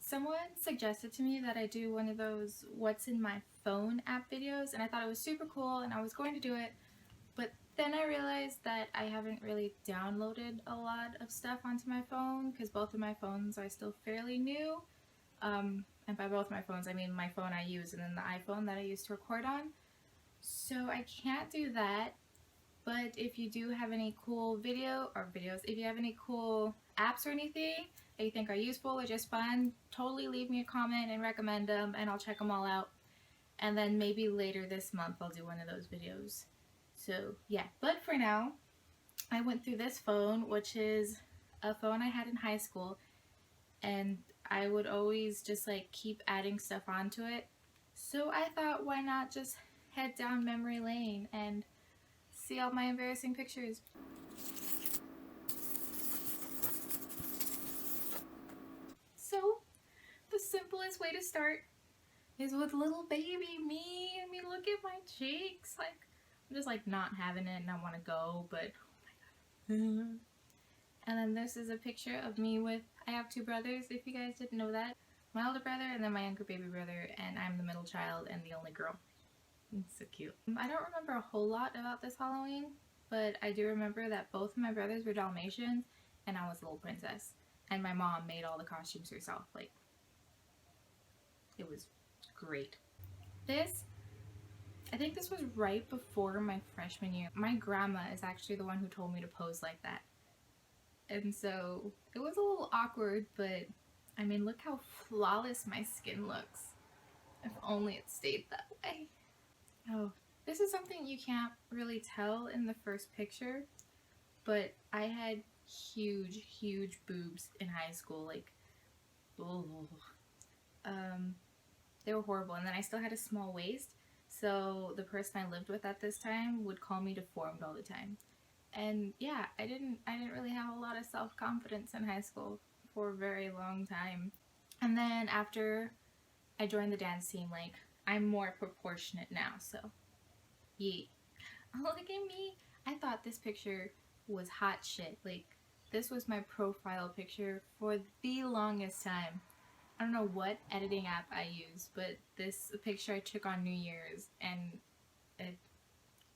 Someone suggested to me that I do one of those what's in my phone app videos, and I thought it was super cool and I was going to do it, but then I realized that I haven't really downloaded a lot of stuff onto my phone because both of my phones are still fairly new. And by both my phones I mean my phone I use and then the iPhone that I use to record on. So I can't do that. But if you do have any cool videos, if you have any cool apps or anything that you think are useful or just fun, totally leave me a comment and recommend them and I'll check them all out. And then maybe later this month I'll do one of those videos. So yeah, but for now, I went through this phone, which is a phone I had in high school, and I would always just like keep adding stuff onto it. So I thought, why not just head down memory lane and see all my embarrassing pictures. So, the simplest way to start is with little baby me. I mean, look at my cheeks. Like, I'm just like not having it and I want to go, but oh my god. And then this is a picture of me with, I have two brothers, if you guys didn't know that. My older brother and then my younger baby brother, and I'm the middle child and the only girl. It's so cute. I don't remember a whole lot about this Halloween, but I do remember that both of my brothers were Dalmatians and I was a little princess. And my mom made all the costumes herself. Like, it was great. I think this was right before my freshman year. My grandma is actually the one who told me to pose like that. And so it was a little awkward, but I mean, look how flawless my skin looks. If only it stayed that way. Oh, this is something you can't really tell in the first picture, but I had huge boobs in high school. Like, they were horrible. And then I still had a small waist, so the person I lived with at this time would call me deformed all the time. And yeah, I didn't really have a lot of self-confidence in high school for a very long time. And then after I joined the dance team, like, I'm more proportionate now, so yeah. Oh, look at me. I thought this picture was hot shit. Like, this was my profile picture for the longest time. I don't know what editing app I used, but this picture I took on New Year's, and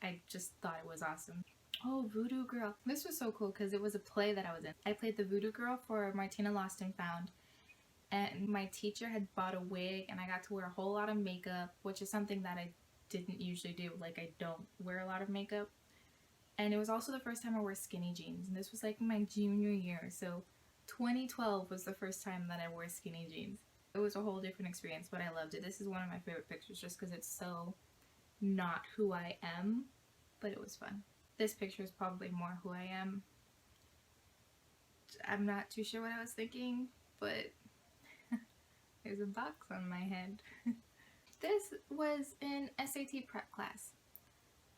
I just thought it was awesome. Oh, Voodoo Girl. This was so cool because it was a play that I was in. I played the Voodoo Girl for Martina Lost and Found. And my teacher had bought a wig and I got to wear a whole lot of makeup, which is something that I didn't usually do. Like, I don't wear a lot of makeup. And it was also the first time I wore skinny jeans, and this was like my junior year, so 2012 was the first time that I wore skinny jeans. It was a whole different experience, but I loved it. This is one of my favorite pictures just because it's so not who I am, but it was fun. This picture is probably more who I am. I'm not too sure what I was thinking, but there's a box on my head. This was an SAT prep class.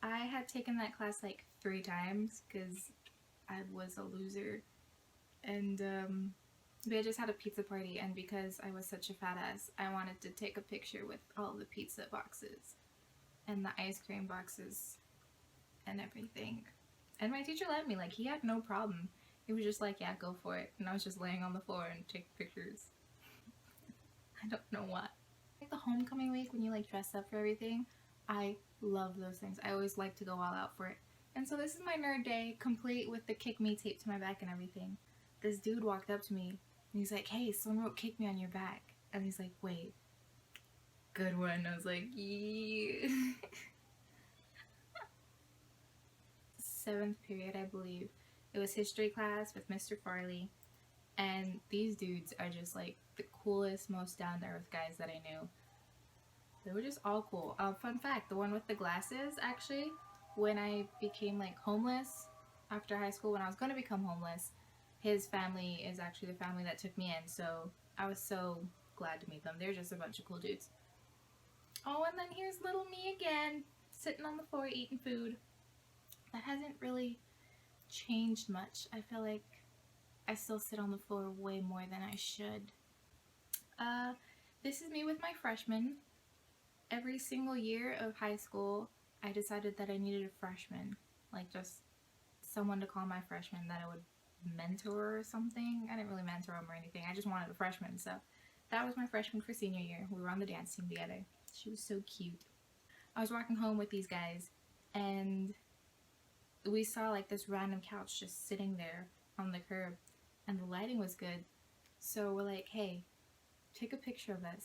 I had taken that class like 3 times because I was a loser. And we had just had a pizza party, and because I was such a fat ass, I wanted to take a picture with all the pizza boxes and the ice cream boxes and everything. And my teacher let me. Like, he had no problem. He was just like, yeah, go for it. And I was just laying on the floor and taking pictures. I don't know why. Like the homecoming week when you like dress up for everything, I love those things. I always like to go all out for it. And so this is my nerd day, complete with the kick me taped to my back and everything. This dude walked up to me and he's like, hey, someone wrote kick me on your back. And he's like, wait, good one. I was like, yeah. 7th period, I believe. It was history class with Mr. Farley. And these dudes are just like the coolest, most down-to-earth guys that I knew. They were just all cool. Fun fact, the one with the glasses, actually, when I became like homeless after high school, when I was going to become homeless, his family is actually the family that took me in. So I was so glad to meet them. They're just a bunch of cool dudes. Oh, and then here's little me again, sitting on the floor eating food. That hasn't really changed much. I feel like I still sit on the floor way more than I should. This is me with my freshmen. Every single year of high school, I decided that I needed a freshman. Like, just someone to call my freshman that I would mentor or something. I didn't really mentor them or anything. I just wanted a freshman, so That was my freshman for senior year. We were on the dance team together. She was so cute. I was walking home with these guys, and we saw like this random couch just sitting there on the curb, and the lighting was good. So we're like, hey, take a picture of us.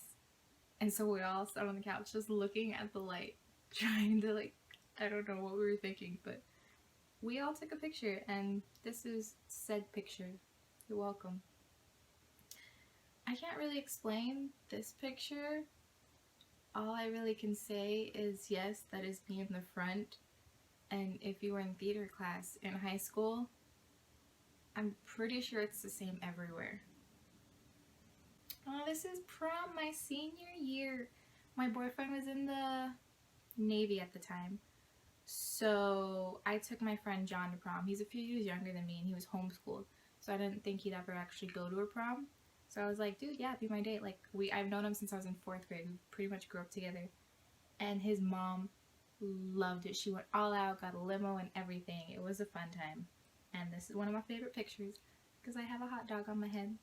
And so we all sat on the couch just looking at the light, trying to like, I don't know what we were thinking, but we all took a picture, and this is said picture. You're welcome. I can't really explain this picture. All I really can say is, yes, that is me in the front. And if you were in theater class in high school, I'm pretty sure it's the same everywhere. Oh, this is prom, my senior year. My boyfriend was in the Navy at the time. So I took my friend John to prom. He's a few years younger than me, and he was homeschooled. So I didn't think he'd ever actually go to a prom. So I was like, dude, yeah, be my date. Like, I've known him since I was in 4th grade. We pretty much grew up together. And his mom loved it. She went all out, got a limo and everything. It was a fun time. And this is one of my favorite pictures because I have a hot dog on my head.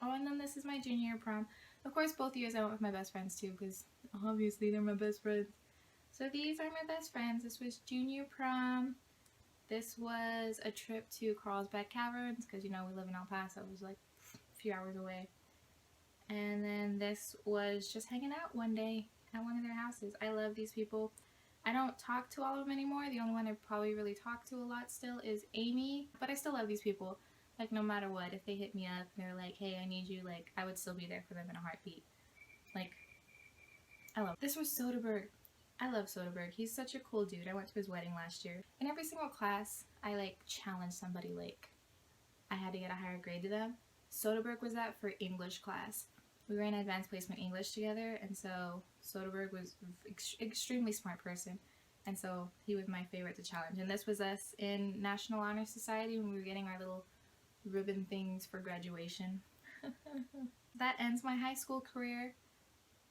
Oh, and then this is my junior year prom. Of course, both years I went with my best friends too, because obviously they're my best friends. So these are my best friends. This was junior prom. This was a trip to Carlsbad Caverns, because, you know, we live in El Paso. It was like a few hours away. And then this was just hanging out one day at one of their houses. I love these people. I don't talk to all of them anymore. The only one I probably really talk to a lot still is Amy. But I still love these people. Like, no matter what, if they hit me up and they're like, hey, I need you, like, I would still be there for them in a heartbeat. Like, I love. This was Soderbergh. I love Soderbergh. He's such a cool dude. I went to his wedding last year. In every single class, I, like, challenged somebody, like, I had to get a higher grade to them. Soderbergh was that for English class. We were in advanced placement English together, and so Soderbergh was an extremely smart person, and so he was my favorite to challenge. And this was us in National Honor Society when we were getting our little ribbon things for graduation. That ends my high school career.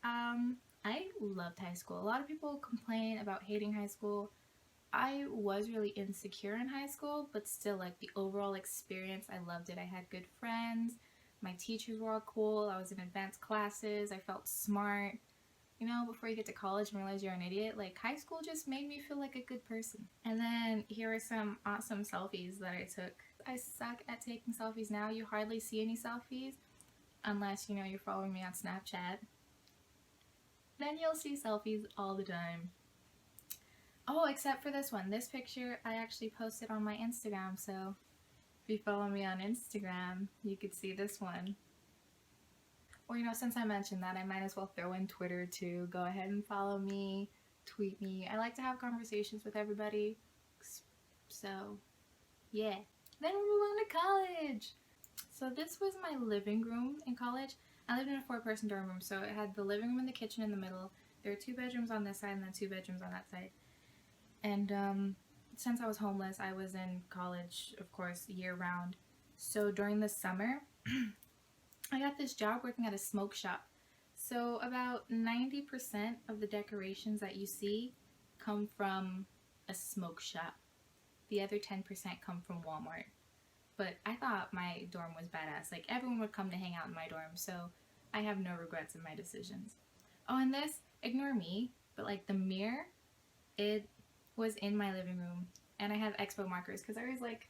I loved high school. A lot of people complain about hating high school. I was really insecure in high school, but still, like, the overall experience, I loved it. I had good friends. My teachers were all cool. I was in advanced classes. I felt smart. You know, before you get to college and realize you're an idiot, like, high school just made me feel like a good person. And then here are some awesome selfies that I took. I suck at taking selfies now. You hardly see any selfies unless, you know, you're following me on Snapchat. Then you'll see selfies all the time. Oh, except for this one. This picture I actually posted on my Instagram, so if you follow me on Instagram, you could see this one. Well, you know, since I mentioned that, I might as well throw in Twitter too. Go ahead and follow me, tweet me. I like to have conversations with everybody. So, yeah. Then we move on to college. So this was my living room in college. I lived in a 4-person dorm room, so it had the living room and the kitchen in the middle. There were 2 bedrooms on this side and then 2 bedrooms on that side. And since I was homeless, I was in college, of course, year-round. So during the summer, I got this job working at a smoke shop. So about 90% of the decorations that you see come from a smoke shop. The other 10% come from Walmart. But I thought my dorm was badass. Like, everyone would come to hang out in my dorm, so I have no regrets in my decisions. Oh, and this, ignore me, but like the mirror, it was in my living room. And I have expo markers, because I was like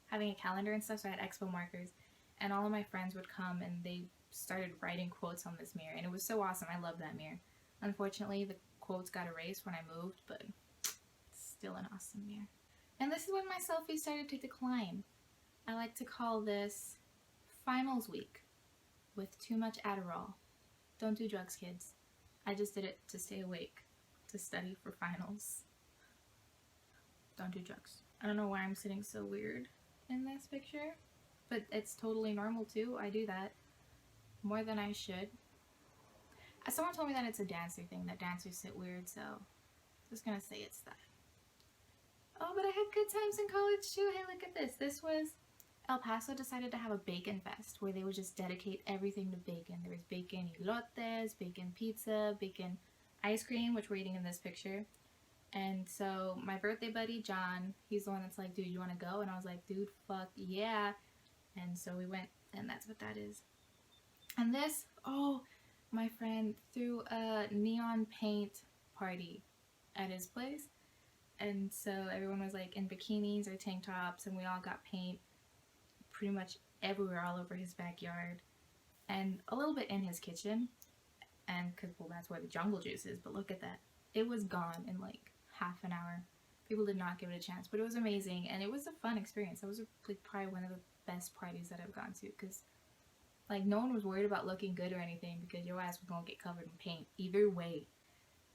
having a calendar and stuff, so I had expo markers. And all of my friends would come and they started writing quotes on this mirror. And it was so awesome. I loved that mirror. Unfortunately, the quotes got erased when I moved, but it's still an awesome mirror. And this is when my selfies started to decline. I like to call this finals week with too much Adderall. Don't do drugs, kids. I just did it to stay awake, to study for finals. Don't do drugs. I don't know why I'm sitting so weird in this picture, but it's totally normal too. I do that more than I should. Someone told me that it's a dancer thing, that dancers sit weird, so I'm just gonna say it's that. Oh, but I had good times in college too. Hey, look at this. This was El Paso decided to have a bacon fest where they would just dedicate everything to bacon. There was bacon elotes, bacon pizza, bacon ice cream, which we're eating in this picture. And so my birthday buddy, John, he's the one that's like, dude, you want to go? And I was like, dude, fuck yeah. And so we went, and that's what that is. And this, oh, my friend threw a neon paint party at his place, and so everyone was like in bikinis or tank tops, and we all got paint pretty much everywhere all over his backyard and a little bit in his kitchen, and because, well, that's where the jungle juice is. But look at that, it was gone in like half an hour. People did not give it a chance, but it was amazing, and it was a fun experience. That was like probably one of the best parties that I've gone to, because like no one was worried about looking good or anything, because your ass was gonna get covered in paint either way.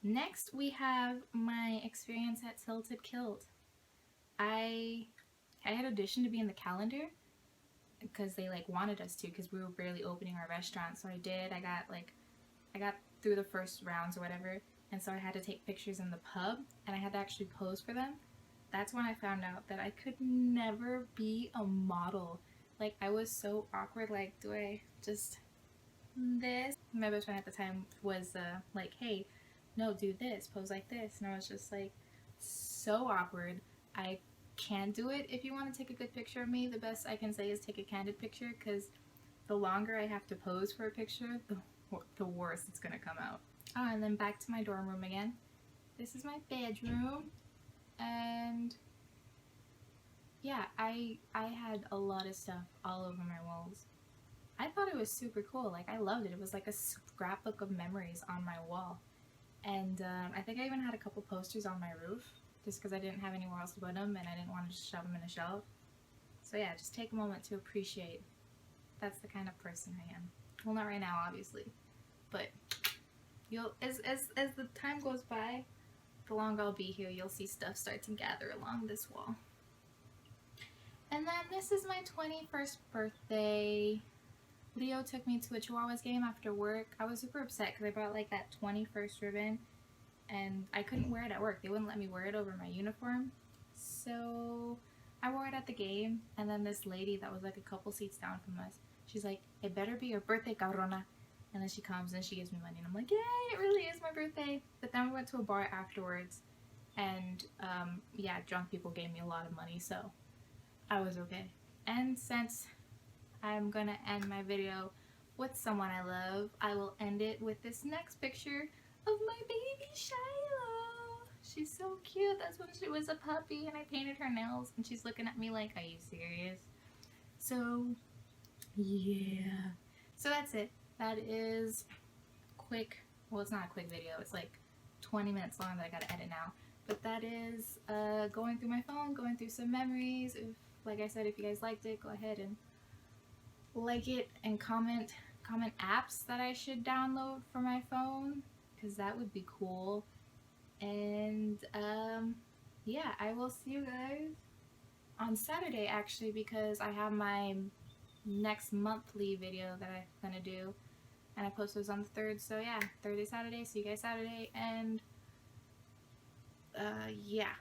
Next, we have my experience at Tilted Kilt. I had auditioned to be in the calendar because they like wanted us to, because we were barely opening our restaurant. So I did. I got through the first rounds or whatever, and so I had to take pictures in the pub, and I had to actually pose for them. That's when I found out that I could never be a model. Like, I was so awkward. Like, do I just this? My best friend at the time was like, hey, no, do this, pose like this. And I was just like, so awkward. I can't do it. If you want to take a good picture of me, the best I can say is take a candid picture, because the longer I have to pose for a picture, the worse it's gonna come out. Oh, and then back to my dorm room again. This is my bedroom, and yeah, I had a lot of stuff all over my walls. I thought it was super cool. Like, I loved it. It was like a scrapbook of memories on my wall. And I think I even had a couple posters on my roof, just because I didn't have anywhere else to put them, and I didn't want to just shove them in a shelf. So yeah, just take a moment to appreciate. That's the kind of person I am. Well, not right now, obviously, but you'll as the time goes by, the longer I'll be here, you'll see stuff start to gather along this wall. And then this is my 21st birthday. Leo took me to a Chihuahuas game after work. I was super upset because I brought like that 21st ribbon, and I couldn't wear it at work. They wouldn't let me wear it over my uniform. So I wore it at the game, and then this lady that was like a couple seats down from us, she's like, it better be your birthday, cabrona. And then she comes and she gives me money, and I'm like, yay, it really is my birthday. But then we went to a bar afterwards, and yeah, drunk people gave me a lot of money, so I was okay. And since I'm gonna end my video with someone I love, I will end it with this next picture of my baby Shiloh. She's so cute. That's when she was a puppy, and I painted her nails, and she's looking at me like, are you serious? So yeah, so that's it. That is quick. Well, it's not a quick video. It's like 20 minutes long that I gotta edit now. But that is going through my phone, going through some memories. If, like I said, if you guys liked it, go ahead and like it and comment apps that I should download for my phone, because that would be cool. And yeah, I will see you guys on Saturday, actually, because I have my next monthly video that I'm gonna do, and I post those on the 3rd. So yeah, Thursday, Saturday. See you guys Saturday, and yeah.